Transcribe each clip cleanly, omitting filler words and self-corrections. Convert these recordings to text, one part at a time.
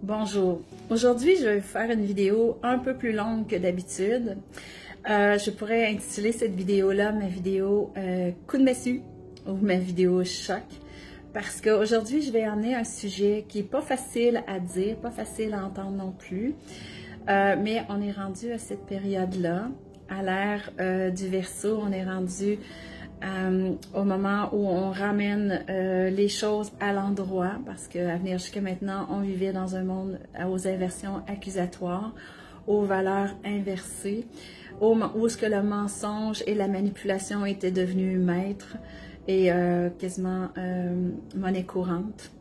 Bonjour. Aujourd'hui, je vais vous faire une vidéo un peu plus longue que d'habitude. Je pourrais intituler cette vidéo-là ma vidéo coup de massue ou ma vidéo choc. Parce qu'aujourd'hui, je vais emmener un sujet qui n'est pas facile à dire, pas facile à entendre non plus. Mais on est rendu à cette période-là, à l'ère du Verseau, on est rendu au moment où on ramène les choses à l'endroit, parce qu'à venir jusqu'à maintenant, on vivait dans un monde aux inversions accusatoires, aux valeurs inversées, où est-ce que le mensonge et la manipulation étaient devenus maîtres et quasiment monnaie courante.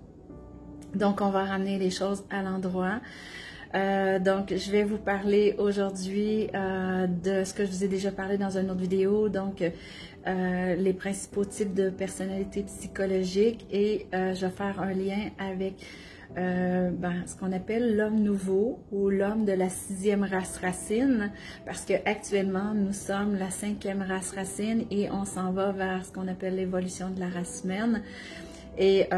Donc, on va ramener les choses à l'endroit. Donc, je vais vous parler aujourd'hui de ce que je vous ai déjà parlé dans une autre vidéo, donc les principaux types de personnalités psychologiques, et je vais faire un lien avec ce qu'on appelle l'homme nouveau ou l'homme de la 6e race racine, parce qu'actuellement, nous sommes la 5e race racine et on s'en va vers ce qu'on appelle l'évolution de la race humaine. Et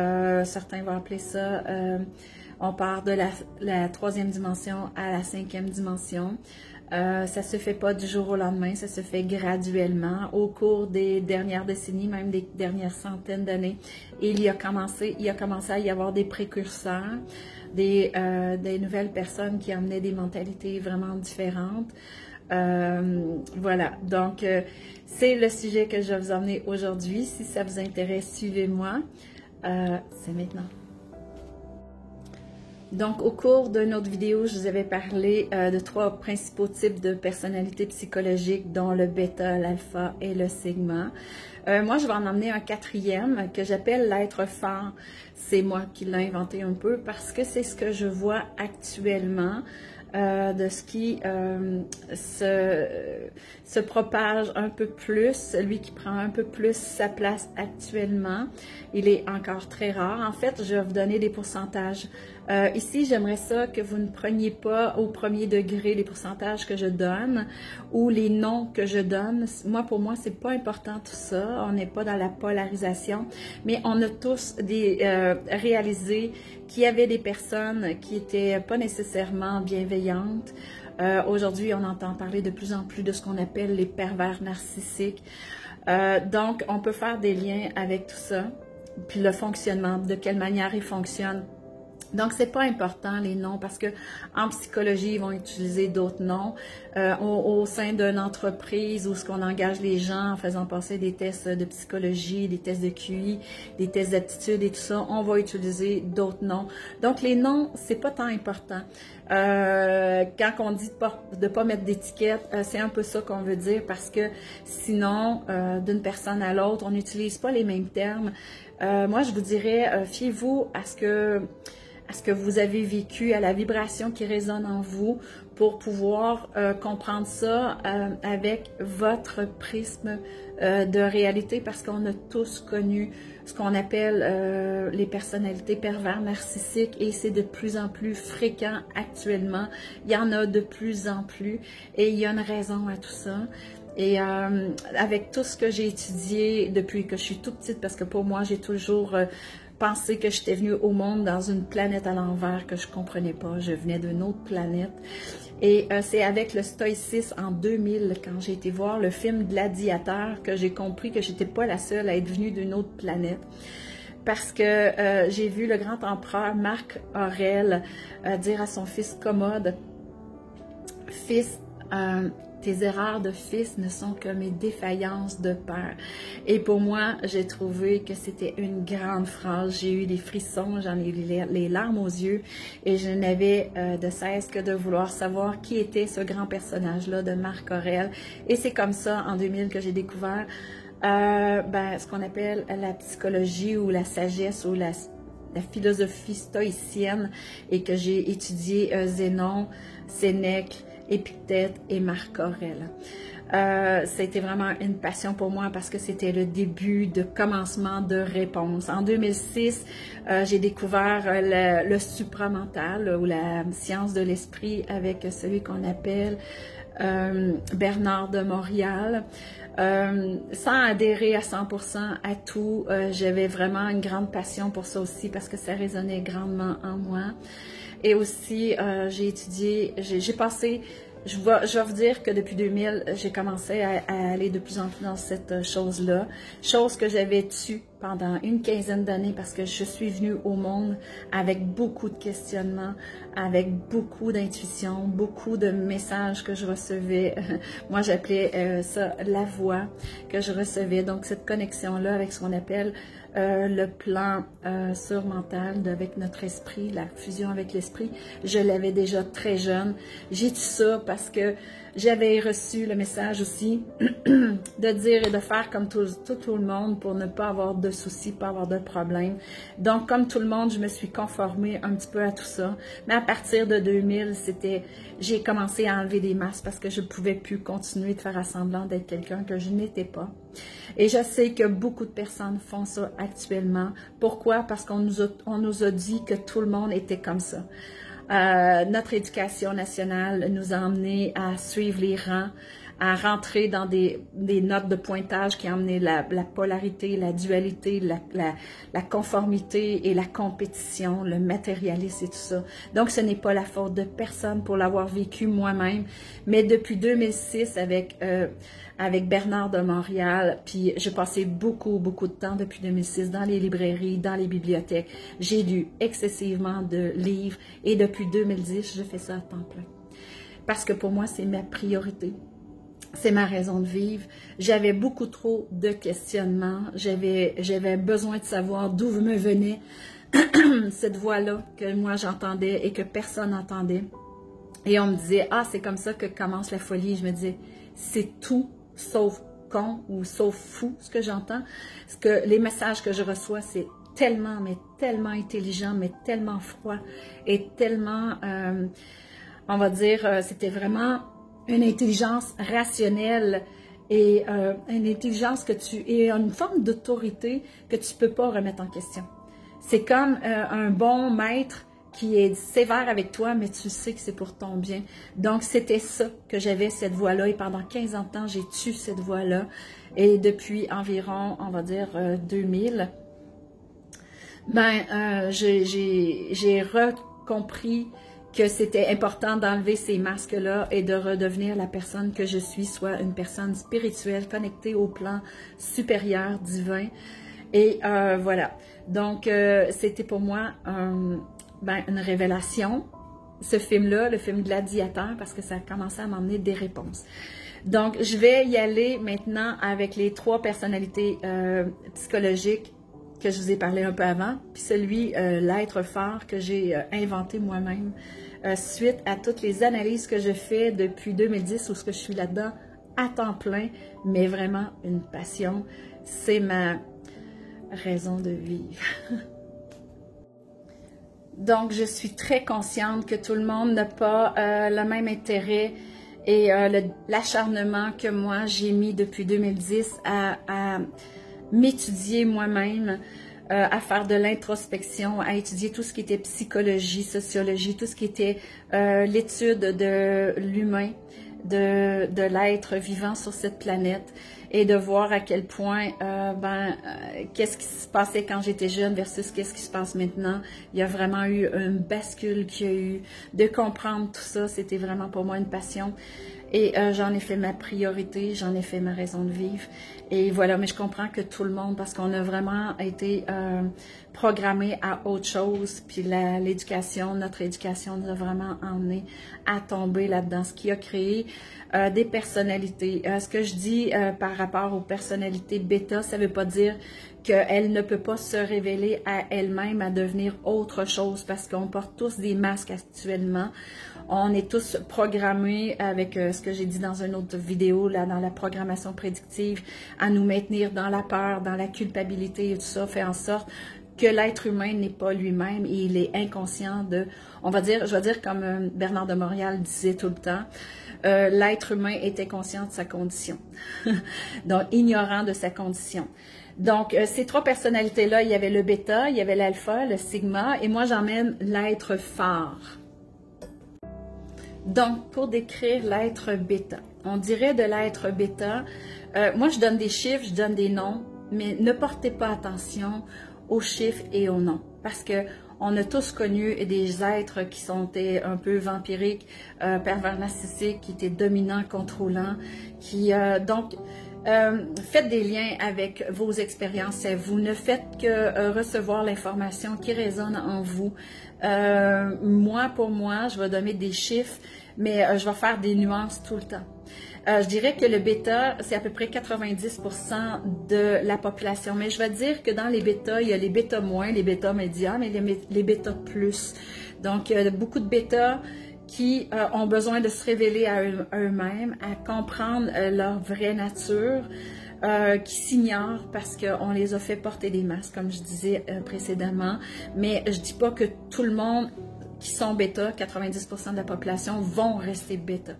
certains vont appeler ça... on part de la 3e dimension à la 5e dimension. Ça se fait pas du jour au lendemain, ça se fait graduellement au cours des dernières décennies, même des dernières centaines d'années. Et il a commencé à y avoir des précurseurs, des nouvelles personnes qui amenaient des mentalités vraiment différentes. Voilà, donc c'est le sujet que je vais vous emmener aujourd'hui. Si ça vous intéresse, suivez-moi. C'est maintenant. Donc, au cours d'une autre vidéo, je vous avais parlé de 3 principaux types de personnalités psychologiques, dont le bêta, l'alpha et le sigma. Moi, je vais en emmener un 4e que j'appelle l'être fort. C'est moi qui l'ai inventé un peu parce que c'est ce que je vois actuellement. De ce qui se propage un peu plus, celui qui prend un peu plus sa place actuellement. Il est encore très rare. En fait, je vais vous donner des pourcentages. Ici, j'aimerais ça que vous ne preniez pas au premier degré les pourcentages que je donne ou les noms que je donne. Moi, pour moi, c'est pas important tout ça. On n'est pas dans la polarisation, mais on a tous réalisé qu'il y avait des personnes qui étaient pas nécessairement bienveillantes. Aujourd'hui, on entend parler de plus en plus de ce qu'on appelle les pervers narcissiques. Donc, on peut faire des liens avec tout ça, puis le fonctionnement, de quelle manière ils fonctionnent. Donc, c'est pas important les noms parce que en psychologie, ils vont utiliser d'autres noms. Au sein d'une entreprise où ce qu'on engage les gens en faisant passer des tests de psychologie, des tests de QI, des tests d'aptitude et tout ça, on va utiliser d'autres noms. Donc, les noms, c'est pas tant important. Quand on dit de pas mettre d'étiquette, c'est un peu ça qu'on veut dire parce que sinon, d'une personne à l'autre, on n'utilise pas les mêmes termes. Moi, je vous dirais, fiez-vous à ce que vous avez vécu, à la vibration qui résonne en vous pour pouvoir comprendre ça avec votre prisme de réalité parce qu'on a tous connu ce qu'on appelle les personnalités pervers narcissiques et c'est de plus en plus fréquent actuellement. Il y en a de plus en plus et il y a une raison à tout ça. Et avec tout ce que j'ai étudié depuis que je suis toute petite, parce que pour moi, j'ai toujours pensé que j'étais venue au monde dans une planète à l'envers que je ne comprenais pas. Je venais d'une autre planète. Et c'est avec le stoïcisme en 2000, quand j'ai été voir le film Gladiateur, que j'ai compris que je n'étais pas la seule à être venue d'une autre planète. Parce que j'ai vu le grand empereur Marc Aurèle dire à son fils Commode, « Fils, tes erreurs de fils ne sont que mes défaillances de père. » Et pour moi, j'ai trouvé que c'était une grande phrase. J'ai eu des frissons, j'en ai eu les larmes aux yeux et je n'avais de cesse que de vouloir savoir qui était ce grand personnage-là de Marc Aurèle. Et c'est comme ça, en 2000, que j'ai découvert ce qu'on appelle la psychologie ou la sagesse ou la philosophie stoïcienne et que j'ai étudié Zénon, Sénèque, Épictète et Marc Aurèle. C'était vraiment une passion pour moi parce que c'était le début de commencement de réponse. En 2006, j'ai découvert le supramental ou la science de l'esprit avec celui qu'on appelle Bernard de Montréal. Sans adhérer à 100% à tout, j'avais vraiment une grande passion pour ça aussi parce que ça résonnait grandement en moi. Et aussi, j'ai étudié, j'ai passé, je vais vous dire que depuis 2000, j'ai commencé à aller de plus en plus dans cette chose-là, chose que j'avais tue pendant une quinzaine d'années parce que je suis venue au monde avec beaucoup de questionnements, avec beaucoup d'intuition, beaucoup de messages que je recevais. Moi, j'appelais ça la voix que je recevais. Donc, cette connexion-là avec ce qu'on appelle le plan surmental avec notre esprit, la fusion avec l'esprit, je l'avais déjà très jeune. J'ai tout ça parce que j'avais reçu le message aussi de dire et de faire comme tout le monde pour ne pas avoir de soucis, pas avoir de problèmes. Donc, comme tout le monde, je me suis conformée un petit peu à tout ça. Mais à partir de 2000, j'ai commencé à enlever des masques parce que je ne pouvais plus continuer de faire semblant d'être quelqu'un que je n'étais pas. Et je sais que beaucoup de personnes font ça actuellement. Pourquoi? Parce qu'on nous a dit que tout le monde était comme ça. Notre éducation nationale nous a emmenés à suivre les rangs, à rentrer dans des notes de pointage qui ont amené la polarité, la dualité, la conformité et la compétition, le matérialisme et tout ça. Donc, ce n'est pas la faute de personne pour l'avoir vécu moi-même, mais depuis 2006 avec Bernard de Montréal, puis j'ai passé beaucoup de temps depuis 2006 dans les librairies, dans les bibliothèques. J'ai lu excessivement de livres et depuis 2010, je fais ça à temps plein. Parce que pour moi, c'est ma priorité. C'est ma raison de vivre. J'avais beaucoup trop de questionnements. J'avais besoin de savoir d'où me venait cette voix-là que moi j'entendais et que personne n'entendait. Et on me disait, ah, c'est comme ça que commence la folie. Je me disais, c'est tout sauf con ou sauf fou ce que j'entends. Parce que les messages que je reçois, c'est tellement, mais tellement intelligent, mais tellement froid et tellement, on va dire, c'était vraiment une intelligence rationnelle et une intelligence et une forme d'autorité que tu ne peux pas remettre en question. C'est comme un bon maître qui est sévère avec toi, mais tu sais que c'est pour ton bien. Donc, c'était ça que j'avais, cette voix-là. Et pendant 15 ans de temps, j'ai tué cette voix-là. Et depuis environ, on va dire, 2000, j'ai recompris que c'était important d'enlever ces masques-là et de redevenir la personne que je suis, soit une personne spirituelle, connectée au plan supérieur, divin. Et voilà. Donc, c'était pour moi une révélation, ce film-là, le film Gladiateur, parce que ça a commencé à m'emmener des réponses. Donc, je vais y aller maintenant avec les 3 personnalités psychologiques que je vous ai parlé un peu avant, puis celui, l'être phare que j'ai inventé moi-même suite à toutes les analyses que je fais depuis 2010 où ce que je suis là-dedans à temps plein, mais vraiment une passion. C'est ma raison de vivre. Donc, je suis très consciente que tout le monde n'a pas le même intérêt et l'acharnement que moi j'ai mis depuis 2010 à m'étudier moi-même, à faire de l'introspection, à étudier tout ce qui était psychologie, sociologie, tout ce qui était l'étude de l'humain, de l'être vivant sur cette planète et de voir à quel point, qu'est-ce qui se passait quand j'étais jeune versus qu'est-ce qui se passe maintenant. Il y a vraiment eu une bascule qu'il y a eu. De comprendre tout ça, c'était vraiment pour moi une passion. Et j'en ai fait ma priorité, j'en ai fait ma raison de vivre. Et voilà, mais je comprends que tout le monde, parce qu'on a vraiment été programmé à autre chose. Puis l'éducation, notre éducation nous a vraiment emmenés à tomber là-dedans. Ce qui a créé des personnalités. Ce que je dis par rapport aux personnalités bêta, ça ne veut pas dire qu'elle ne peut pas se révéler à elle-même, à devenir autre chose, parce qu'on porte tous des masques actuellement. On est tous programmés avec ce que j'ai dit dans une autre vidéo, là, dans la programmation prédictive, à nous maintenir dans la peur, dans la culpabilité et tout ça, fait en sorte que l'être humain n'est pas lui-même et il est inconscient de, on va dire, je vais dire comme Bernard de Montréal disait tout le temps, l'être humain était conscient de sa condition, donc ignorant de sa condition. Donc, ces 3 personnalités-là, il y avait le bêta, il y avait l'alpha, le sigma, et moi j'emmène l'être phare. Donc, pour décrire l'être bêta, on dirait de l'être bêta, moi je donne des chiffres, je donne des noms, mais ne portez pas attention aux chiffres et aux noms, parce que On a tous connu des êtres qui sont un peu vampiriques, pervers narcissiques, qui étaient dominants, contrôlants, qui donc faites des liens avec vos expériences à vous. Ne faites que recevoir l'information qui résonne en vous. Pour moi, je vais donner des chiffres, mais je vais faire des nuances tout le temps. Je dirais que le bêta, c'est à peu près 90% de la population. Mais je vais dire que dans les bêtas, il y a les bêtas moins, les bêtas médiums et les bêtas plus. Donc, il y a beaucoup de bêtas qui ont besoin de se révéler à eux-mêmes, à comprendre leur vraie nature, qui s'ignorent parce qu'on les a fait porter des masques, comme je disais précédemment. Mais je dis pas que tout le monde qui sont bêta, 90% de la population vont rester bêta.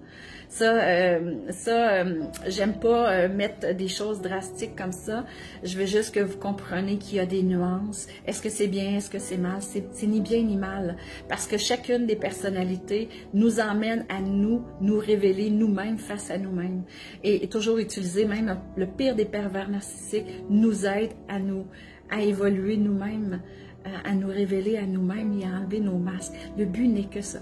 J'aime pas mettre des choses drastiques comme ça. Je veux juste que vous compreniez qu'il y a des nuances. Est-ce que c'est bien, est-ce que c'est mal? C'est ni bien ni mal. Parce que chacune des personnalités nous emmène à nous révéler nous-mêmes face à nous-mêmes. Et toujours utiliser même le pire des pervers narcissiques nous aide à évoluer nous-mêmes, à nous révéler à nous-mêmes et à enlever nos masques. Le but n'est que ça.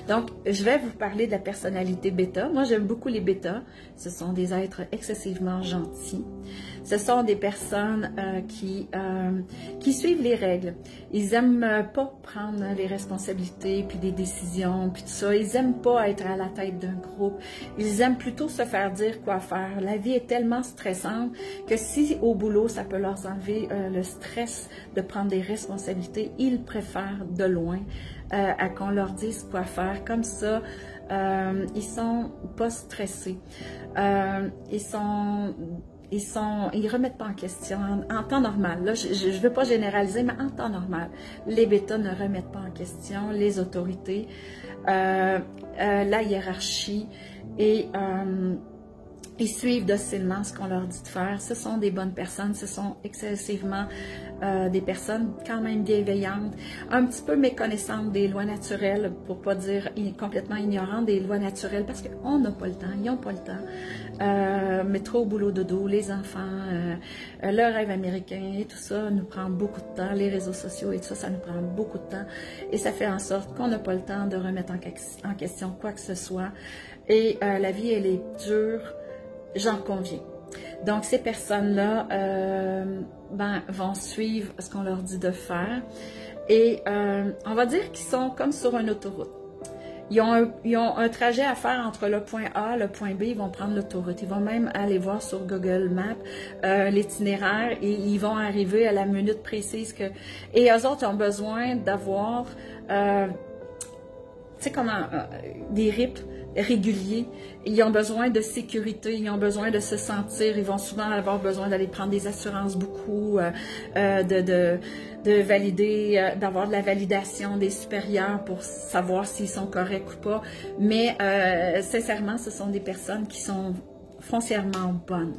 Donc, je vais vous parler de la personnalité bêta. Moi, j'aime beaucoup les bêtas. Ce sont des êtres excessivement gentils. Ce sont des personnes qui suivent les règles. Ils n'aiment pas prendre les responsabilités, puis des décisions, puis tout ça. Ils n'aiment pas être à la tête d'un groupe. Ils aiment plutôt se faire dire quoi faire. La vie est tellement stressante que si au boulot, ça peut leur enlever le stress de prendre des responsabilités, ils préfèrent de loin à qu'on leur dise quoi faire. Comme ça, ils sont pas stressés. Ils remettent pas en question en temps normal. Là, je ne veux pas généraliser, mais en temps normal, les bêtas ne remettent pas en question les autorités, la hiérarchie et ils suivent docilement ce qu'on leur dit de faire. Ce sont des bonnes personnes, ce sont excessivement des personnes quand même bienveillantes, un petit peu méconnaissantes des lois naturelles, pour pas dire complètement ignorantes des lois naturelles, parce qu'on n'a pas le temps, ils n'ont pas le temps. Mais trop au boulot de dos, les enfants, le rêve américain et tout ça nous prend beaucoup de temps, les réseaux sociaux et tout ça, ça nous prend beaucoup de temps. Et ça fait en sorte qu'on n'a pas le temps de remettre en question quoi que ce soit. Et la vie, elle est dure. J'en conviens. Donc, ces personnes-là vont suivre ce qu'on leur dit de faire. Et on va dire qu'ils sont comme sur une autoroute. Ils ont un trajet à faire entre le point A et le point B. Ils vont prendre l'autoroute. Ils vont même aller voir sur Google Maps l'itinéraire et ils vont arriver à la minute précise que... Et eux autres ont besoin d'avoir, tu sais comment, des rythmes réguliers. Ils ont besoin de sécurité, ils ont besoin de se sentir, ils vont souvent avoir besoin d'aller prendre des assurances beaucoup, de valider, d'avoir de la validation des supérieurs pour savoir s'ils sont corrects ou pas. Mais sincèrement, ce sont des personnes qui sont foncièrement bonnes.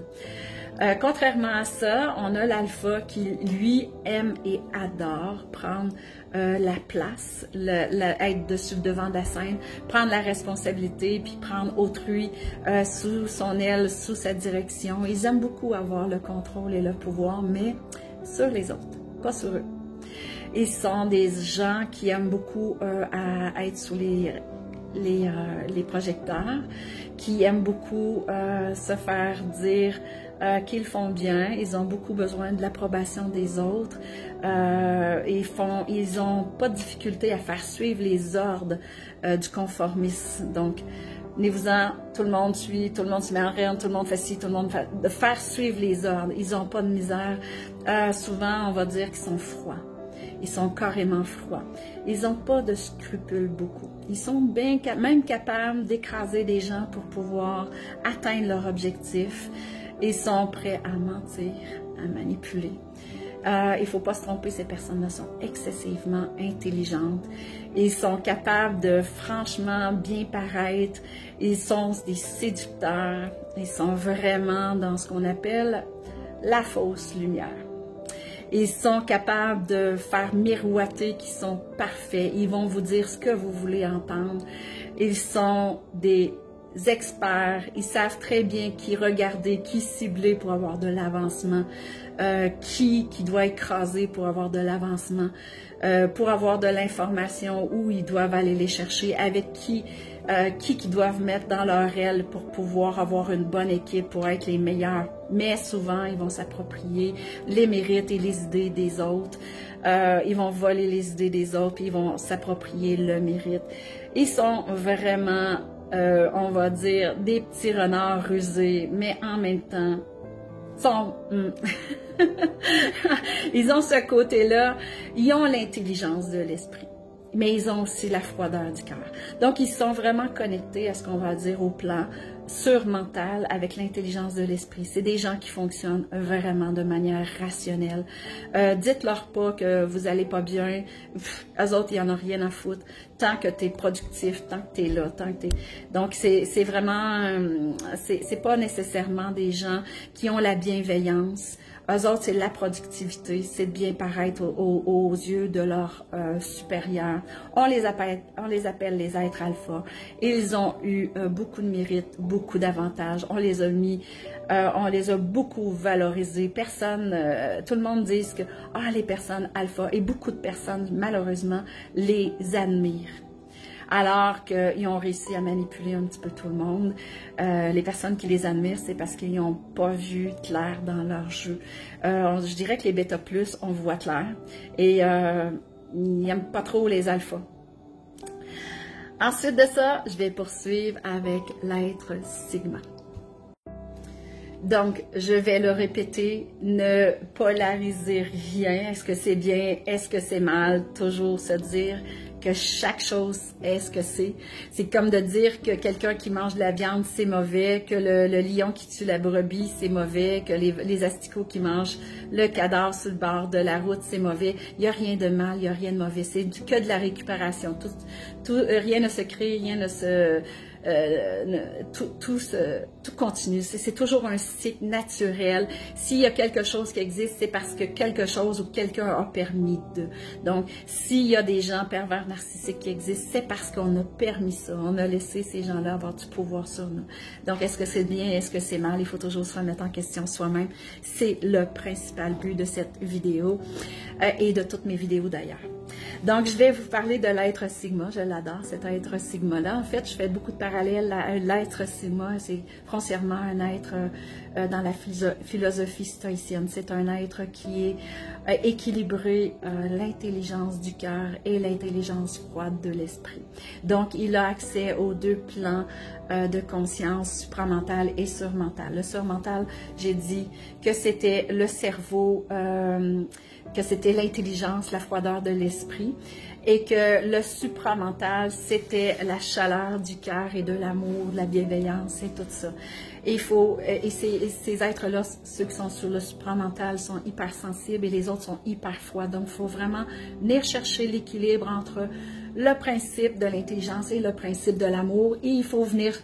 Contrairement à ça, on a l'alpha qui, lui, aime et adore prendre la place, être dessus devant de la scène, prendre la responsabilité, puis prendre autrui sous son aile, sous sa direction. Ils aiment beaucoup avoir le contrôle et le pouvoir, mais sur les autres, pas sur eux. Ils sont des gens qui aiment beaucoup à être sous les projecteurs, qui aiment beaucoup se faire dire qu'ils font bien. Ils ont beaucoup besoin de l'approbation des autres. Ils n'ont pas de difficulté à faire suivre les ordres du conformisme. Donc, venez-vous-en, tout le monde suit, tout le monde se met en règle, tout le monde fait ci, tout le monde fait... De faire suivre les ordres. Ils n'ont pas de misère. Souvent, on va dire qu'ils sont froids. Ils sont carrément froids. Ils n'ont pas de scrupules beaucoup. Ils sont même capables d'écraser des gens pour pouvoir atteindre leur objectif. Ils sont prêts à mentir, à manipuler. Il ne faut pas se tromper, ces personnes-là sont excessivement intelligentes. Ils sont capables de franchement bien paraître. Ils sont des séducteurs. Ils sont vraiment dans ce qu'on appelle la fausse lumière. Ils sont capables de faire miroiter qu'ils sont parfaits. Ils vont vous dire ce que vous voulez entendre. Ils sont des experts, ils savent très bien qui regarder, qui cibler pour avoir de l'avancement, qui doit écraser pour avoir de l'avancement, pour avoir de l'information, où ils doivent aller les chercher, avec qui doivent mettre dans leur aile pour pouvoir avoir une bonne équipe, pour être les meilleurs. Mais souvent, ils vont s'approprier les mérites et les idées des autres. Ils vont voler les idées des autres, puis ils vont s'approprier le mérite. Ils sont vraiment, on va dire, des petits renards rusés, mais en même temps, ils ont ce côté-là, ils ont l'intelligence de l'esprit, mais ils ont aussi la froideur du cœur. Donc, ils sont vraiment connectés à ce qu'on va dire au plan surmental avec l'intelligence de l'esprit. C'est des gens qui fonctionnent vraiment de manière rationnelle. Dites-leur pas que vous allez pas bien. Eux autres, il n'y en a rien à foutre. Tant que tu es productif, tant que tu es là, tant que tu es... Donc, c'est vraiment... c'est pas nécessairement des gens qui ont la bienveillance. Eux autres, c'est la productivité, c'est de bien paraître aux yeux de leurs supérieurs. On les appelle les êtres alpha. Ils ont eu beaucoup de mérite, beaucoup d'avantages. On les a mis, on les a beaucoup valorisés. Personne, tout le monde dit que les personnes alpha, et beaucoup de personnes, malheureusement, les admirent. Alors qu'ils ont réussi à manipuler un petit peu tout le monde. Les personnes qui les admirent, c'est parce qu'ils n'ont pas vu clair dans leur jeu. Je dirais que les bêta plus, on voit clair. Et ils n'aiment pas trop les alphas. Ensuite de ça, je vais poursuivre avec l'être sigma. Donc, je vais le répéter, ne polarisez rien. Est-ce que c'est bien? Est-ce que c'est mal? Toujours se dire que chaque chose est ce que c'est. C'est comme de dire que quelqu'un qui mange de la viande, c'est mauvais, que le lion qui tue la brebis, c'est mauvais, que les asticots qui mangent le cadavre sur le bord de la route, c'est mauvais. Il n'y a rien de mal, il n'y a rien de mauvais. C'est que de la récupération. Rien ne se crée, rien ne se... tout continue. C'est toujours un cycle naturel. S'il y a quelque chose qui existe, c'est parce que quelque chose ou quelqu'un a permis de. Donc, s'il y a des gens pervers narcissiques qui existent, c'est parce qu'on a permis ça. On a laissé ces gens-là avoir du pouvoir sur nous. Donc, est-ce que c'est bien? Est-ce que c'est mal? Il faut toujours se remettre en question soi-même. C'est le principal but de cette vidéo et de toutes mes vidéos d'ailleurs. Donc, je vais vous parler de l'être sigma. Je l'adore, cet être sigma-là. En fait, je fais beaucoup de parallèles à l'être sigma. C'est foncièrement un être dans la philosophie stoïcienne. C'est un être qui est équilibré, l'intelligence du cœur et l'intelligence froide de l'esprit. Donc, il a accès aux deux plans de conscience supramentale et surmentale. Le surmental, j'ai dit que c'était le cerveau, que c'était l'intelligence, la froideur de l'esprit, et que le supramental, c'était la chaleur du cœur et de l'amour, de la bienveillance et tout ça. Et ces êtres-là, ceux qui sont sur le supramental, sont hypersensibles et les autres sont hyper froids. Donc, il faut vraiment venir chercher l'équilibre entre le principe de l'intelligence et le principe de l'amour. Et il faut venir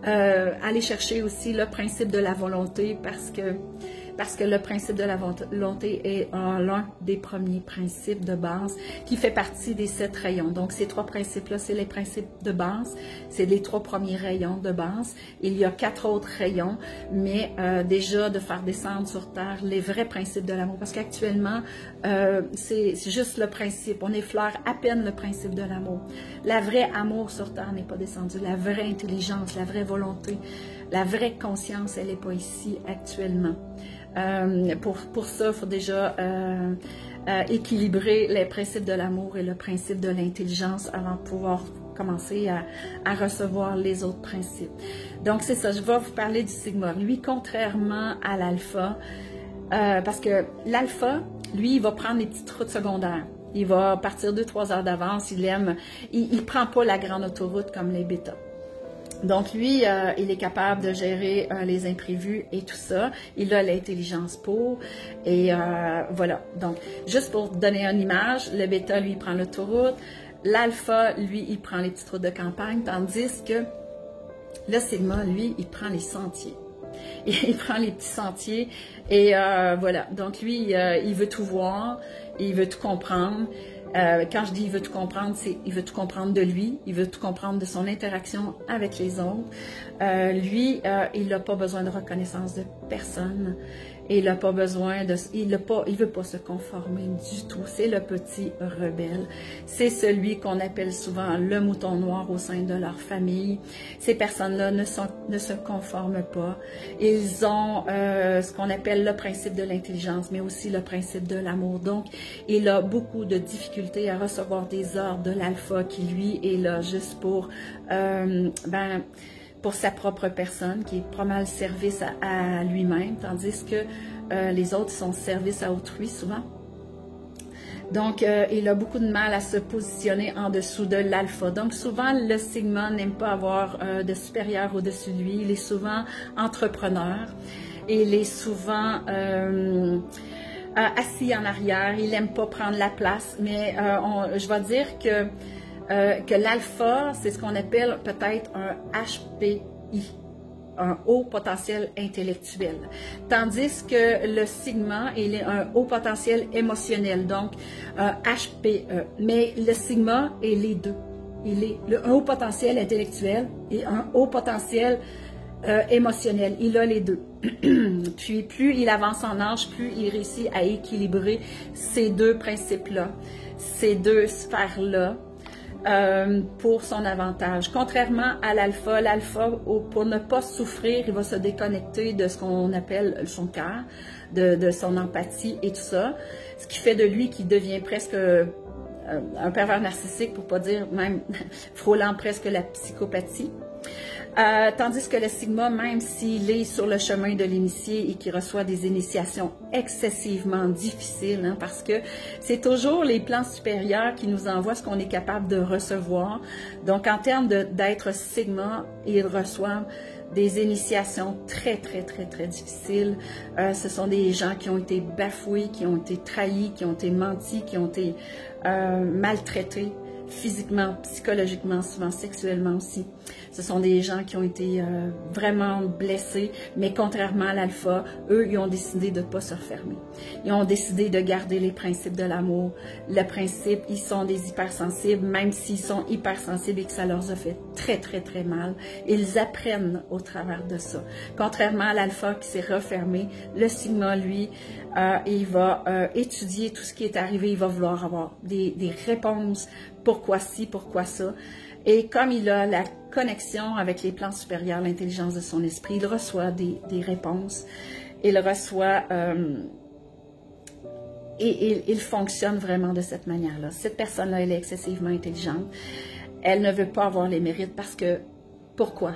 aller chercher aussi le principe de la volonté parce que le principe de la volonté est l'un des premiers principes de base qui fait partie des 7 rayons. Donc, ces 3 principes-là, c'est les principes de base, c'est les 3 premiers rayons de base. Il y a 4 autres rayons, mais déjà de faire descendre sur Terre les vrais principes de l'amour, parce qu'actuellement, c'est juste le principe. On effleure à peine le principe de l'amour. La vraie amour sur Terre n'est pas descendue. La vraie intelligence, la vraie volonté, la vraie conscience, elle n'est pas ici actuellement. Pour ça, il faut déjà équilibrer les principes de l'amour et le principe de l'intelligence avant de pouvoir commencer à recevoir les autres principes. Donc, c'est ça, je vais vous parler du sigma. Lui, contrairement à l'alpha, parce que l'alpha, lui, il va prendre les petites routes secondaires. Il va partir 2-3 heures d'avance, il prend pas la grande autoroute comme les bêtas. Donc, lui, il est capable de gérer les imprévus et tout ça. Il a l'intelligence pour. Et voilà. Donc, juste pour donner une image, le bêta, lui, il prend l'autoroute. L'alpha, lui, il prend les petites routes de campagne. Tandis que le sigma, lui, il prend les sentiers. Il prend les petits sentiers. Et voilà. Donc, lui, il veut tout voir. Il veut tout comprendre. Quand je dis il veut tout comprendre, c'est il veut tout comprendre de lui, il veut tout comprendre de son interaction avec les autres. Lui, il n'a pas besoin de reconnaissance de personne. Et il n'a pas besoin de... Il veut pas se conformer du tout. C'est le petit rebelle. C'est celui qu'on appelle souvent le mouton noir au sein de leur famille. Ces personnes-là ne se conforment pas. Ils ont ce qu'on appelle le principe de l'intelligence, mais aussi le principe de l'amour. Donc, il a beaucoup de difficultés à recevoir des ordres de l'alpha qui, lui, est là juste pour... pour sa propre personne, qui est pas mal service à lui-même, tandis que les autres sont service à autrui souvent. Donc, il a beaucoup de mal à se positionner en dessous de l'alpha. Donc, souvent, le sigma n'aime pas avoir de supérieur au-dessus de lui. Il est souvent entrepreneur. Il est souvent assis en arrière. Il n'aime pas prendre la place. Mais je vais dire que l'alpha, c'est ce qu'on appelle peut-être un HPI, un haut potentiel intellectuel. Tandis que le sigma, il est un haut potentiel émotionnel, donc un HPE. Mais le sigma est les deux. Il est un haut potentiel intellectuel et un haut potentiel émotionnel. Il a les deux. Puis plus il avance en âge, plus il réussit à équilibrer ces deux principes-là, ces deux sphères-là, pour son avantage. Contrairement à l'alpha, pour ne pas souffrir, il va se déconnecter de ce qu'on appelle son cœur, de son empathie et tout ça, ce qui fait de lui qu'il devient presque un pervers narcissique, pour pas dire même frôlant presque la psychopathie. Tandis que le sigma, même s'il est sur le chemin de l'initié et qu'il reçoit des initiations excessivement difficiles, hein, parce que c'est toujours les plans supérieurs qui nous envoient ce qu'on est capable de recevoir. Donc, en termes d'être sigma, ils reçoivent des initiations très, très, très, très difficiles. Ce sont des gens qui ont été bafoués, qui ont été trahis, qui ont été mentis, qui ont été maltraités physiquement, psychologiquement, souvent sexuellement aussi. Ce sont des gens qui ont été vraiment blessés, mais contrairement à l'alpha, eux, ils ont décidé de ne pas se refermer. Ils ont décidé de garder les principes de l'amour. Le principe, ils sont des hypersensibles, même s'ils sont hypersensibles et que ça leur a fait très, très, très mal. Ils apprennent au travers de ça. Contrairement à l'alpha qui s'est refermé, le sigma, lui, il va étudier tout ce qui est arrivé, il va vouloir avoir des réponses. Pourquoi ci, pourquoi ça? Et comme il a la connexion avec les plans supérieurs, l'intelligence de son esprit, il reçoit des réponses. Il reçoit... et il fonctionne vraiment de cette manière-là. Cette personne-là, elle est excessivement intelligente. Elle ne veut pas avoir les mérites parce que... Pourquoi?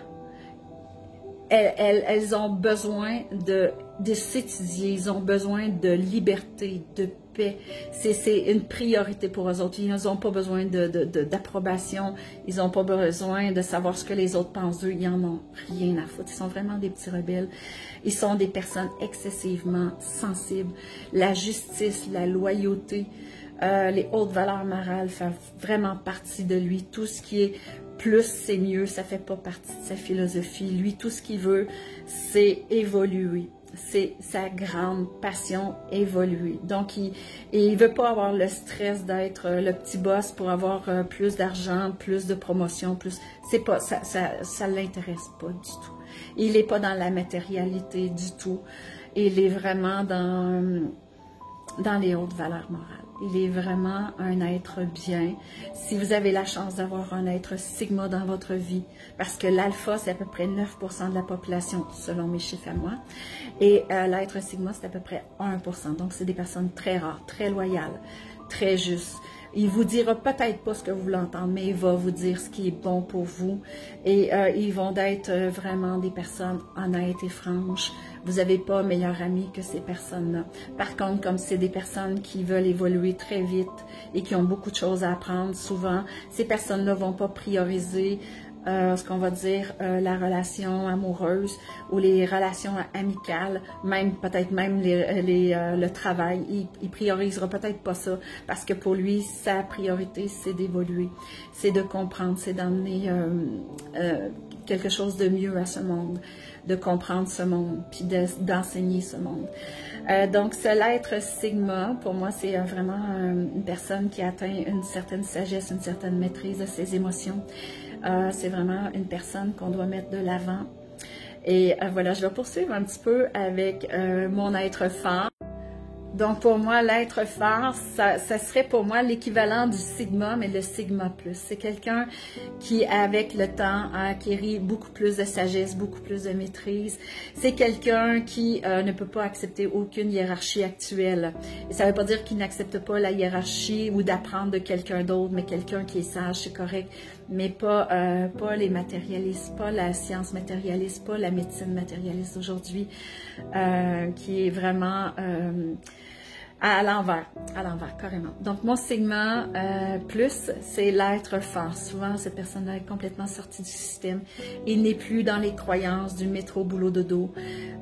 Elles ont besoin de s'étudier, ils ont besoin de liberté, de paix. C'est une priorité pour eux autres. Ils n'ont pas besoin d'approbation, ils n'ont pas besoin de savoir ce que les autres pensent d'eux, ils n'en ont rien à foutre. Ils sont vraiment des petits rebelles. Ils sont des personnes excessivement sensibles. La justice, la loyauté, les hautes valeurs morales font vraiment partie de lui. Tout ce qui est plus, c'est mieux, ça ne fait pas partie de sa philosophie. Lui, tout ce qu'il veut, c'est évoluer. C'est sa grande passion, évoluer. Donc, il ne veut pas avoir le stress d'être le petit boss pour avoir plus d'argent, plus de promotion, plus... C'est pas, ça l'intéresse pas du tout. Il n'est pas dans la matérialité du tout. Il est vraiment dans les hautes valeurs morales. Il est vraiment un être bien. Si vous avez la chance d'avoir un être sigma dans votre vie, parce que l'alpha, c'est à peu près 9% de la population, selon mes chiffres à moi, et l'être sigma, c'est à peu près 1%. Donc, c'est des personnes très rares, très loyales, très justes. Il vous dira peut-être pas ce que vous voulez entendre, mais il va vous dire ce qui est bon pour vous. Et ils vont être vraiment des personnes honnêtes et franches. Vous n'avez pas meilleur ami que ces personnes-là. Par contre, comme c'est des personnes qui veulent évoluer très vite et qui ont beaucoup de choses à apprendre, souvent, ces personnes-là ne vont pas prioriser ce qu'on va dire la relation amoureuse ou les relations amicales, même peut-être même le travail. Il priorisera peut-être pas ça parce que pour lui, sa priorité, c'est d'évoluer, c'est de comprendre, c'est d'emmener quelque chose de mieux à ce monde, de comprendre ce monde, puis d'enseigner ce monde. Donc, ce l'être Sigma, pour moi, c'est vraiment une personne qui atteint une certaine sagesse, une certaine maîtrise de ses émotions. C'est vraiment une personne qu'on doit mettre de l'avant. Et voilà, je vais poursuivre un petit peu avec mon être phare. Donc, pour moi, l'être phare, ça serait pour moi l'équivalent du Sigma, mais le Sigma plus. C'est quelqu'un qui, avec le temps, a acquis beaucoup plus de sagesse, beaucoup plus de maîtrise. C'est quelqu'un qui ne peut pas accepter aucune hiérarchie actuelle. Et ça ne veut pas dire qu'il n'accepte pas la hiérarchie ou d'apprendre de quelqu'un d'autre, mais quelqu'un qui est sage, c'est correct, mais pas les matérialistes, pas la science matérialiste, pas la médecine matérialiste d'aujourd'hui, qui est vraiment à l'envers, carrément. Donc, mon Sigma plus, c'est l'être phare. Souvent, cette personne-là est complètement sortie du système. Il n'est plus dans les croyances du métro, boulot, dodo.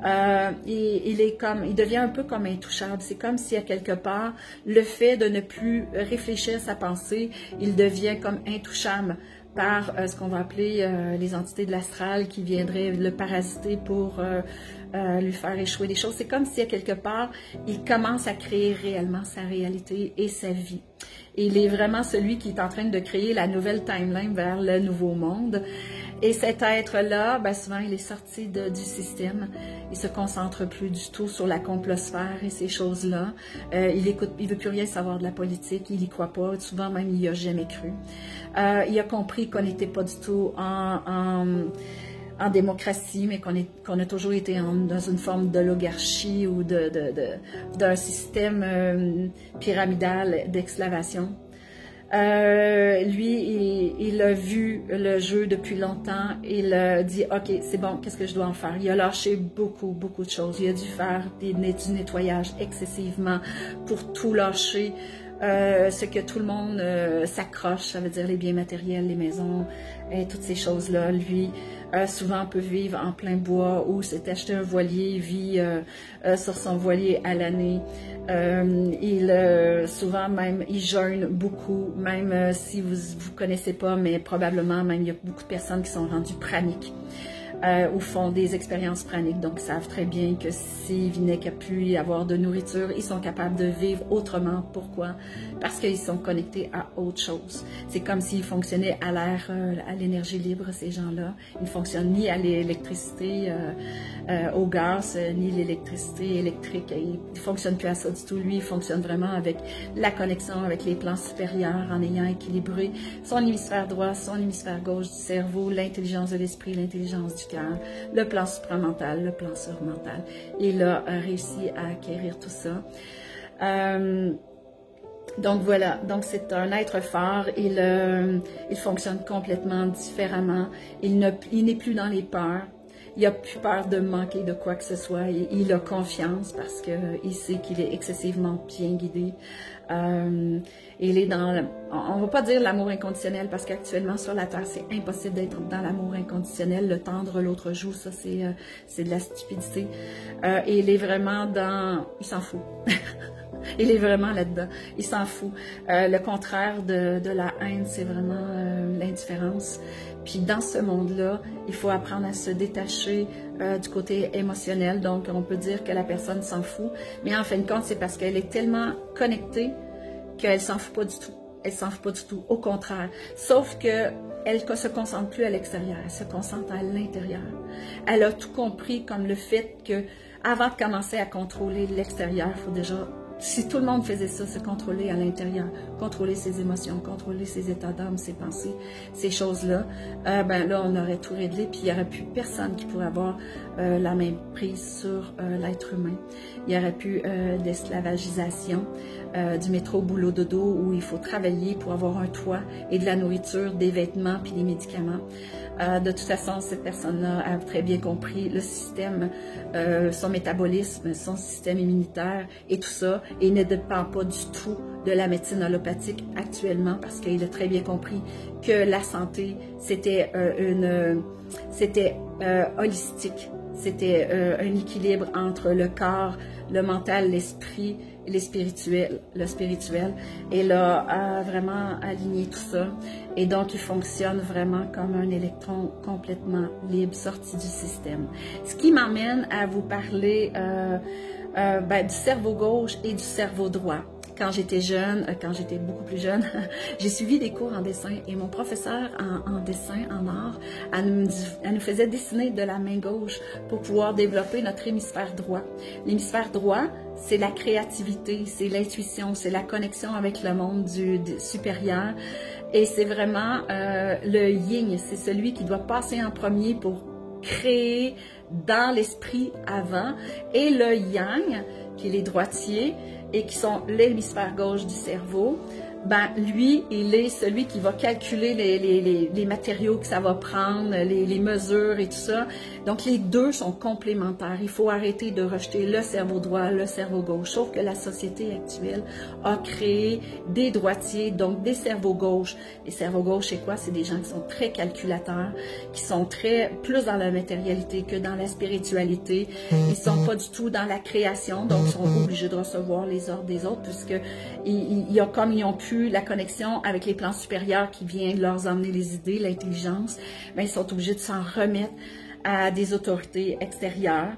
Il devient un peu comme intouchable. C'est comme si, à quelque part, le fait de ne plus réfléchir sa pensée, il devient comme intouchable par ce qu'on va appeler les entités de l'astral qui viendraient le parasiter pour lui faire échouer des choses. C'est comme si, à quelque part, il commence à créer réellement sa réalité et sa vie. Et il est vraiment celui qui est en train de créer la nouvelle timeline vers le nouveau monde. Et cet être-là, ben souvent, il est sorti du système. Il se concentre plus du tout sur la complosphère et ces choses-là. Il veut plus rien savoir de la politique. Il y croit pas. Souvent, même, il n'y a jamais cru. Il a compris qu'on n'était pas du tout en démocratie, mais qu'on a toujours été dans une forme d'oligarchie ou d'un système pyramidal d'esclavation. Lui, il a vu le jeu depuis longtemps. Il a dit, OK, c'est bon, qu'est-ce que je dois en faire? Il a lâché beaucoup de choses. Il a dû faire du nettoyage excessivement pour tout lâcher. Ce que tout le monde s'accroche, ça veut dire les biens matériels, les maisons, et toutes ces choses-là. Lui, souvent peut vivre en plein bois ou s'est acheté un voilier, vit sur son voilier à l'année. Souvent même, il jeûne beaucoup, même si vous connaissez pas, mais probablement même il y a beaucoup de personnes qui sont rendues praniques. Ou font des expériences praniques, donc ils savent très bien que s'ils venaient qu'à plus y avoir de nourriture, ils sont capables de vivre autrement. Pourquoi? Parce qu'ils sont connectés à autre chose. C'est comme s'ils fonctionnaient à l'air, à l'énergie libre, ces gens-là. Ils ne fonctionnent ni à l'électricité, au gaz, ni l'électricité électrique. Ils ne fonctionnent plus à ça du tout. Lui, il fonctionne vraiment avec la connexion avec les plans supérieurs, en ayant équilibré son hémisphère droit, son hémisphère gauche du cerveau, l'intelligence de l'esprit, l'intelligence du cœur, le plan supramental, le plan surmental. Il a réussi à acquérir tout ça. Donc voilà, donc c'est un être fort, il fonctionne complètement différemment, il n'est plus dans les peurs. Il n'a plus peur de manquer de quoi que ce soit. Il a confiance parce qu'il sait qu'il est excessivement bien guidé. Il est dans, on ne va pas dire l'amour inconditionnel parce qu'actuellement sur la Terre, c'est impossible d'être dans l'amour inconditionnel. Le tendre l'autre joue, ça c'est de la stupidité. Et il est vraiment dans... Il s'en fout. Il est vraiment là-dedans. Il s'en fout. Le contraire de la haine, c'est vraiment l'indifférence. Puis dans ce monde-là, il faut apprendre à se détacher du côté émotionnel. Donc, on peut dire que la personne s'en fout. Mais en fin de compte, c'est parce qu'elle est tellement connectée qu'elle s'en fout pas du tout. Elle s'en fout pas du tout. Au contraire. Sauf que elle ne se concentre plus à l'extérieur. Elle se concentre à l'intérieur. Elle a tout compris comme le fait que avant de commencer à contrôler l'extérieur, il faut déjà... Si tout le monde faisait ça, se contrôler à l'intérieur, contrôler ses émotions, contrôler ses états d'âme, ses pensées, ces choses-là, ben là, on aurait tout réglé, puis il n'y aurait plus personne qui pourrait avoir la main prise sur l'être humain. Il n'y aurait plus d'esclavagisation, du métro boulot dodo où il faut travailler pour avoir un toit et de la nourriture, des vêtements, puis des médicaments. De toute façon, cette personne-là a très bien compris le système, son métabolisme, son système immunitaire et tout ça. et ne dépend pas du tout de la médecine allopathique actuellement parce qu'il a très bien compris que la santé, c'était holistique. C'était un équilibre entre le corps, le mental, l'esprit, le spirituel. Et là, a vraiment aligné tout ça. Et donc, il fonctionne vraiment comme un électron complètement libre, sorti du système. Ce qui m'amène à vous parler du cerveau gauche et du cerveau droit. Quand j'étais jeune, quand j'étais beaucoup plus jeune, j'ai suivi des cours en dessin et mon professeur en dessin, en art, elle nous faisait dessiner de la main gauche pour pouvoir développer notre hémisphère droit. L'hémisphère droit, c'est la créativité, c'est l'intuition, c'est la connexion avec le monde du supérieur et c'est vraiment le yin, c'est celui qui doit passer en premier pour créer dans l'esprit avant et le yang, qui est les droitiers, et qui sont l'hémisphère gauche du cerveau, ben lui, il est celui qui va calculer les matériaux que ça va prendre, les mesures et tout ça. Donc, les deux sont complémentaires. Il faut arrêter de rejeter le cerveau droit, le cerveau gauche. Sauf que la société actuelle a créé des droitiers, donc des cerveaux gauches. Les cerveaux gauches, c'est quoi? C'est des gens qui sont très calculateurs, qui sont plus dans la matérialité que dans la spiritualité. Ils sont pas du tout dans la création, donc ils sont obligés de recevoir les ordres des autres, puisque ils n'ont plus la connexion avec les plans supérieurs qui viennent leur emmener les idées, l'intelligence, mais ils sont obligés de s'en remettre à des autorités extérieures.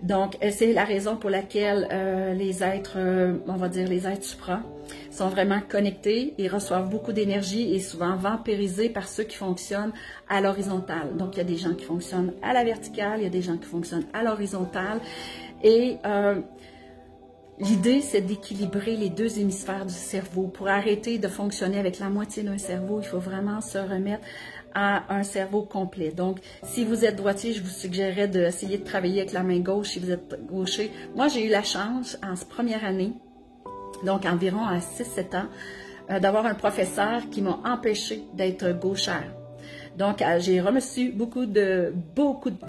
Donc, c'est la raison pour laquelle les êtres, on va dire les êtres supra, sont vraiment connectés et reçoivent beaucoup d'énergie et souvent vampirisés par ceux qui fonctionnent à l'horizontale. Donc, il y a des gens qui fonctionnent à la verticale, il y a des gens qui fonctionnent à l'horizontale et l'idée, c'est d'équilibrer les deux hémisphères du cerveau. Pour arrêter de fonctionner avec la moitié d'un cerveau, il faut vraiment se remettre à un cerveau complet. Donc, si vous êtes droitier, je vous suggérerais d'essayer de travailler avec la main gauche si vous êtes gaucher. Moi, j'ai eu la chance, en première année, donc environ à 6-7 ans, d'avoir un professeur qui m'a empêché d'être gauchère. Donc, j'ai reçu beaucoup de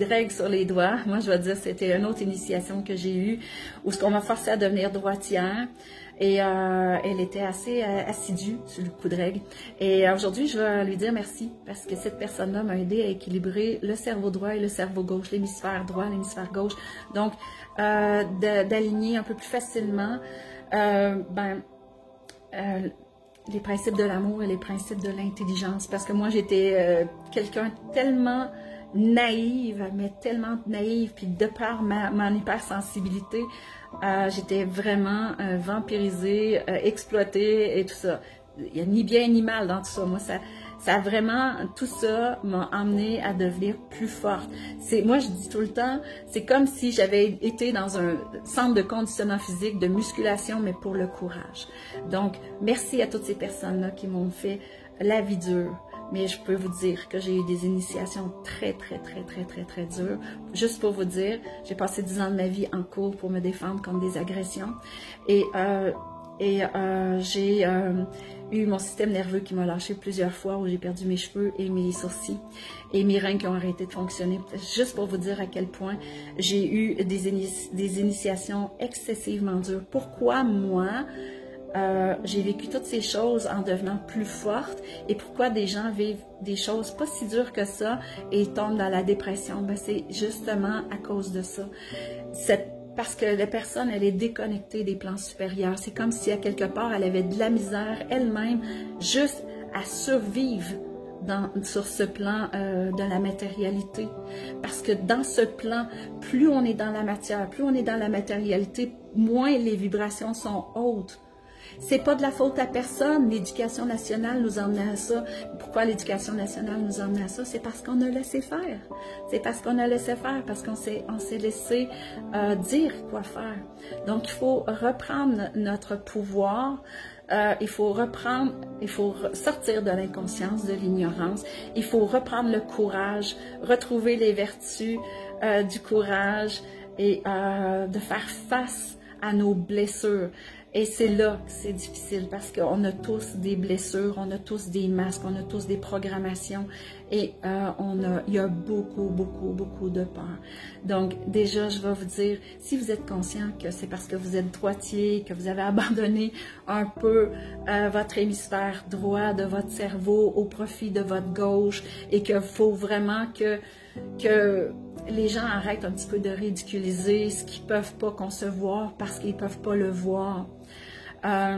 règles sur les doigts. Moi, je vais dire, c'était une autre initiation que j'ai eue, où ce qu'on m'a forcé à devenir droitière. Et elle était assez assidue sur le coup de règle. Et aujourd'hui, je vais lui dire merci, parce que cette personne-là m'a aidé à équilibrer le cerveau droit et le cerveau gauche, l'hémisphère droit, l'hémisphère gauche. Donc, d'aligner un peu plus facilement, les principes de l'amour et les principes de l'intelligence. Parce que moi, j'étais quelqu'un tellement naïve, mais tellement naïve, puis de par mon hypersensibilité, j'étais vraiment vampirisée, exploitée et tout ça. Il n'y a ni bien ni mal dans tout ça. Moi, ça a vraiment, tout ça m'a amené à devenir plus forte. Moi, je dis tout le temps, c'est comme si j'avais été dans un centre de conditionnement physique, de musculation, mais pour le courage. Donc, merci à toutes ces personnes-là qui m'ont fait la vie dure. Mais je peux vous dire que j'ai eu des initiations très dures. Juste pour vous dire, j'ai passé 10 ans de ma vie en cours pour me défendre contre des agressions. Et j'ai eu mon système nerveux qui m'a lâché plusieurs fois, où j'ai perdu mes cheveux et mes sourcils et mes reins qui ont arrêté de fonctionner. Juste pour vous dire à quel point j'ai eu des initiations excessivement dures. Pourquoi moi, j'ai vécu toutes ces choses en devenant plus forte, et pourquoi des gens vivent des choses pas si dures que ça et tombent dans la dépression? Ben, c'est justement à cause de ça. Parce que la personne, elle est déconnectée des plans supérieurs. C'est comme si à quelque part, elle avait de la misère elle-même juste à survivre sur ce plan de la matérialité. Parce que dans ce plan, plus on est dans la matière, plus on est dans la matérialité, moins les vibrations sont hautes. C'est pas de la faute à personne. L'éducation nationale nous emmenait à ça. Pourquoi l'éducation nationale nous emmenait à ça? C'est parce qu'on a laissé faire. C'est parce qu'on a laissé faire, parce qu'on s'est laissé dire quoi faire. Donc, il faut reprendre notre pouvoir. Il faut sortir de l'inconscience, de l'ignorance. Il faut reprendre le courage, retrouver les vertus du courage et de faire face à nos blessures. Et c'est là que c'est difficile parce qu'on a tous des blessures, on a tous des masques, on a tous des programmations et il y a beaucoup de peur. Donc déjà, je vais vous dire, si vous êtes conscient que c'est parce que vous êtes droitier, que vous avez abandonné un peu votre hémisphère droit de votre cerveau au profit de votre gauche et qu'il faut vraiment que les gens arrêtent un petit peu de ridiculiser ce qu'ils ne peuvent pas concevoir parce qu'ils ne peuvent pas le voir.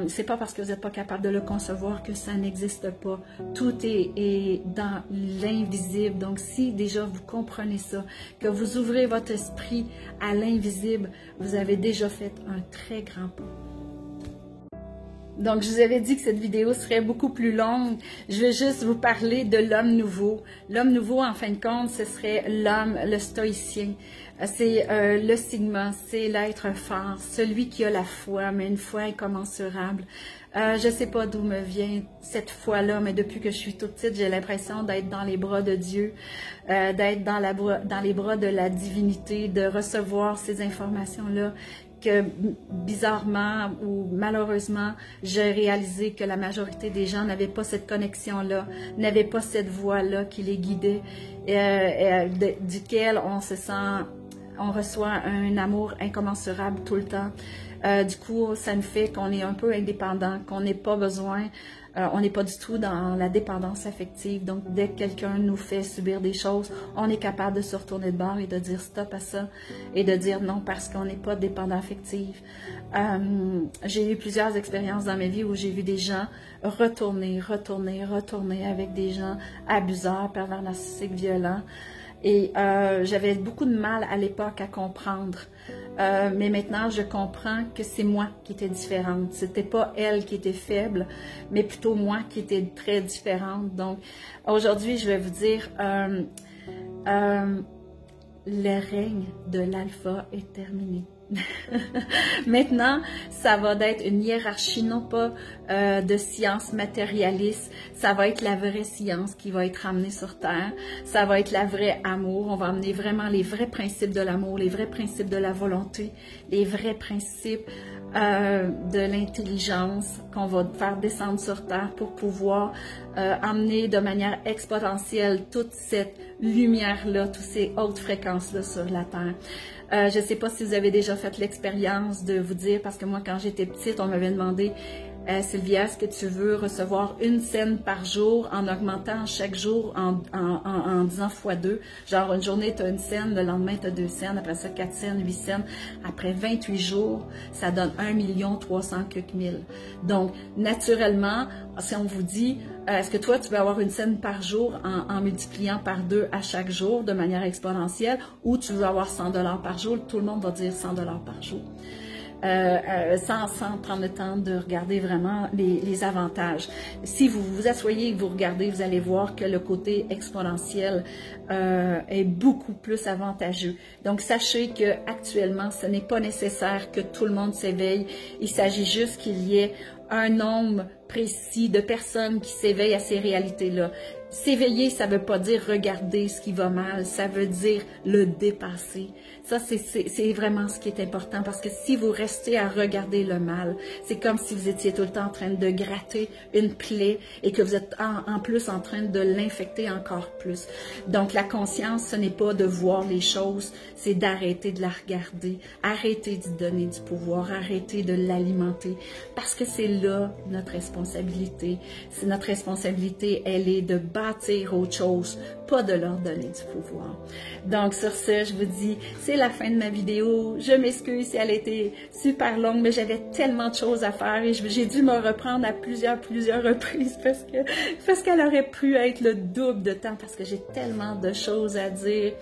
C'est pas parce que vous n'êtes pas capable de le concevoir que ça n'existe pas. Tout est dans l'invisible. Donc, si déjà vous comprenez ça, que vous ouvrez votre esprit à l'invisible, vous avez déjà fait un très grand pas. Donc, je vous avais dit que cette vidéo serait beaucoup plus longue. Je vais juste vous parler de l'homme nouveau. L'homme nouveau, en fin de compte, ce serait l'homme, le stoïcien. C'est le sigma, c'est l'être fort, celui qui a la foi, mais une foi incommensurable. Je ne sais pas d'où me vient cette foi-là, mais depuis que je suis toute petite, j'ai l'impression d'être dans les bras de Dieu, d'être dans les bras de la divinité, de recevoir ces informations-là que bizarrement ou malheureusement, j'ai réalisé que la majorité des gens n'avaient pas cette connexion-là, n'avaient pas cette voix-là qui les guidait, duquel on se sent, on reçoit un amour incommensurable tout le temps. Du coup, ça nous fait qu'on est un peu indépendant, qu'on n'ait pas besoin, on n'est pas du tout dans la dépendance affective. Donc, dès que quelqu'un nous fait subir des choses, on est capable de se retourner de bord et de dire stop à ça et de dire non parce qu'on n'est pas dépendant affectif. J'ai eu plusieurs expériences dans ma vie où j'ai vu des gens retourner avec des gens abuseurs, pervers narcissiques, violents. Et j'avais beaucoup de mal à l'époque à comprendre. Mais maintenant, je comprends que c'est moi qui étais différente. C'était pas elle qui était faible, mais plutôt moi qui était très différente. Donc, aujourd'hui, je vais vous dire, le règne de l'alpha est terminé. Maintenant, ça va être une hiérarchie, non pas de science matérialiste, ça va être la vraie science qui va être amenée sur Terre, ça va être la vraie amour, on va amener vraiment les vrais principes de l'amour, les vrais principes de la volonté, les vrais principes de l'intelligence qu'on va faire descendre sur Terre pour pouvoir amener de manière exponentielle toute cette lumière-là, toutes ces hautes fréquences-là sur la Terre. Je ne sais pas si vous avez déjà fait l'expérience de vous dire, parce que moi, quand j'étais petite, on m'avait demandé Sylvia, est-ce que tu veux recevoir une scène par jour en augmentant chaque jour en disant x2? Genre, une journée, tu as une scène, le lendemain, tu as 2 scènes, après ça, 4 scènes, 8 scènes. Après 28 jours, ça donne 1 300 000. Donc, naturellement, si on vous dit, est-ce que toi, tu veux avoir une scène par jour en multipliant par 2 à chaque jour de manière exponentielle, ou tu veux avoir 100 $ par jour? Tout le monde va dire 100 $ par jour. Sans prendre le temps de regarder vraiment les avantages. Si vous vous asseyez et que vous regardez, vous allez voir que le côté exponentiel est beaucoup plus avantageux. Donc, sachez que actuellement, ce n'est pas nécessaire que tout le monde s'éveille. Il s'agit juste qu'il y ait un nombre précis de personnes qui s'éveillent à ces réalités-là. S'éveiller, ça ne veut pas dire regarder ce qui va mal, ça veut dire le dépasser. Ça, c'est vraiment ce qui est important, parce que si vous restez à regarder le mal, c'est comme si vous étiez tout le temps en train de gratter une plaie et que vous êtes en plus en train de l'infecter encore plus. Donc, la conscience, ce n'est pas de voir les choses, c'est d'arrêter de la regarder, arrêter d'y donner du pouvoir, arrêter de l'alimenter, parce que c'est là notre responsabilité. C'est notre responsabilité, elle est de bâtir autre chose, pas de leur donner du pouvoir. Donc, sur ce, je vous dis, c'est la fin de ma vidéo. Je m'excuse si elle a été super longue, mais j'avais tellement de choses à faire et j'ai dû me reprendre à plusieurs reprises parce qu'elle aurait pu être le double de temps, parce que j'ai tellement de choses à dire.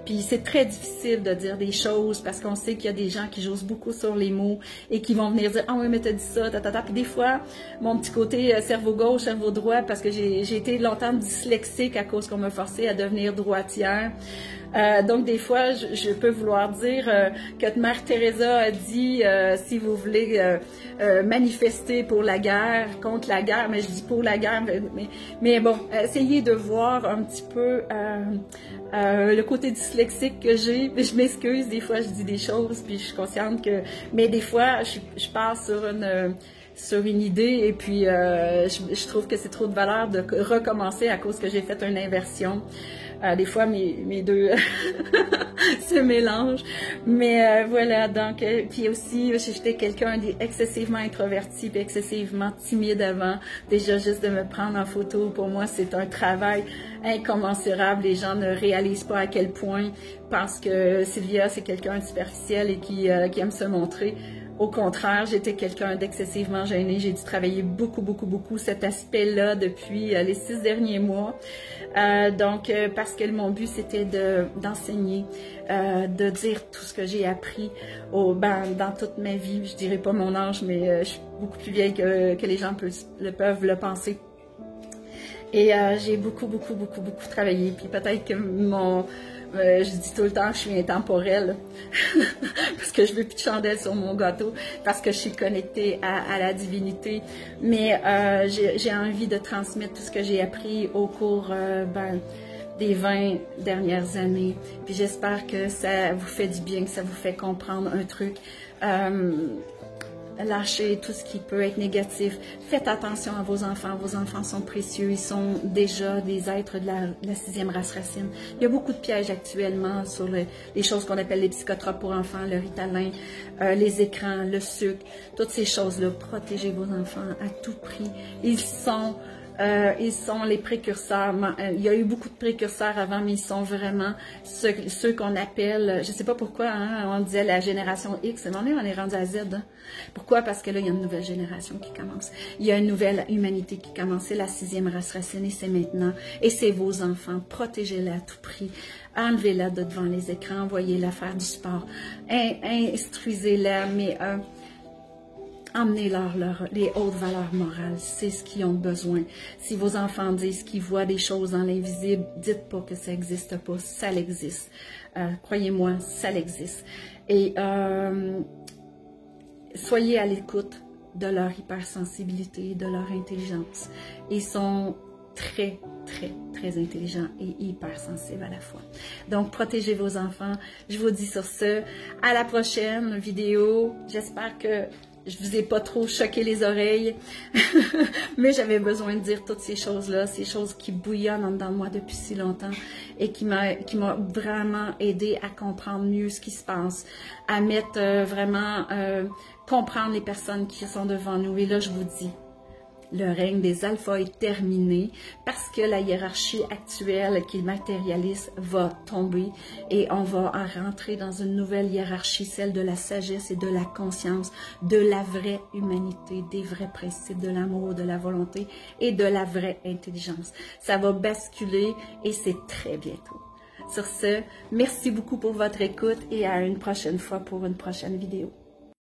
Puis, c'est très difficile de dire des choses parce qu'on sait qu'il y a des gens qui jouent beaucoup sur les mots et qui vont venir dire « Ah oui, mais t'as dit ça, tatata. » Puis des fois, mon petit côté cerveau gauche, cerveau droit, parce que j'ai été longtemps dyslexique à cause qu'on m'a forcé à devenir droitière. Donc, des fois, je peux vouloir dire que Mère Teresa a dit, si vous voulez manifester pour la guerre, contre la guerre, mais je dis pour la guerre, mais bon, essayez de voir un petit peu le côté dyslexique que j'ai. Je m'excuse, des fois, je dis des choses, puis je suis consciente que... Mais des fois, je passe sur une idée et puis je trouve que c'est trop de valeur de recommencer à cause que j'ai fait une inversion. Des fois, mes deux se mélangent. Mais voilà, donc, puis aussi, j'étais quelqu'un d'excessivement introverti puis excessivement timide avant. Déjà, juste de me prendre en photo, pour moi, c'est un travail incommensurable. Les gens ne réalisent pas à quel point, parce que Sylvia, c'est quelqu'un de superficiel et qui aime se montrer. Au contraire, j'étais quelqu'un d'excessivement gêné. J'ai dû travailler beaucoup cet aspect-là depuis les 6 derniers mois. Donc, parce que mon but, c'était d'enseigner, de dire tout ce que j'ai appris dans toute ma vie. Je dirais pas mon âge, mais je suis beaucoup plus vieille que les gens peuvent le penser. Et j'ai beaucoup travaillé. Puis peut-être que je dis tout le temps que je suis intemporelle parce que je veux plus de chandelle sur mon gâteau, parce que je suis connectée à la divinité. Mais j'ai envie de transmettre tout ce que j'ai appris au cours des 20 dernières années. Puis j'espère que ça vous fait du bien, que ça vous fait comprendre un truc. Lâchez tout ce qui peut être négatif. Faites attention à vos enfants. Vos enfants sont précieux. Ils sont déjà des êtres de la 6e race racine. Il y a beaucoup de pièges actuellement sur les choses qu'on appelle les psychotropes pour enfants, le Ritalin, les écrans, le sucre, toutes ces choses-là. Protégez vos enfants à tout prix. Ils sont les précurseurs. Il y a eu beaucoup de précurseurs avant, mais ils sont vraiment ceux qu'on appelle, je ne sais pas pourquoi, hein, on disait la génération X, mais on est rendu à Z. Hein. Pourquoi? Parce que là, il y a une nouvelle génération qui commence. Il y a une nouvelle humanité qui commence. C'est la 6e race racine et c'est maintenant. Et c'est vos enfants. Protégez-les à tout prix. Enlevez-la de devant les écrans. Envoyez-la faire du sport. Instruisez-la, mais... emmenez-leur les hautes valeurs morales, c'est ce qu'ils ont besoin. Si vos enfants disent qu'ils voient des choses dans l'invisible, dites pas que ça n'existe pas, ça l'existe. Croyez-moi, ça l'existe. Et soyez à l'écoute de leur hypersensibilité, de leur intelligence. Ils sont très intelligents et hypersensibles à la fois. Donc, protégez vos enfants. Je vous dis sur ce, à la prochaine vidéo. J'espère que je vous ai pas trop choqué les oreilles, mais j'avais besoin de dire toutes ces choses-là, ces choses qui bouillonnent en dedans de moi depuis si longtemps et qui m'a vraiment aidé à comprendre mieux ce qui se passe, à mettre comprendre les personnes qui sont devant nous. Et là, je vous dis, le règne des alphas est terminé parce que la hiérarchie actuelle qui est matérialiste va tomber et on va rentrer dans une nouvelle hiérarchie, celle de la sagesse et de la conscience, de la vraie humanité, des vrais principes, de l'amour, de la volonté et de la vraie intelligence. Ça va basculer et c'est très bientôt. Sur ce, merci beaucoup pour votre écoute et à une prochaine fois pour une prochaine vidéo.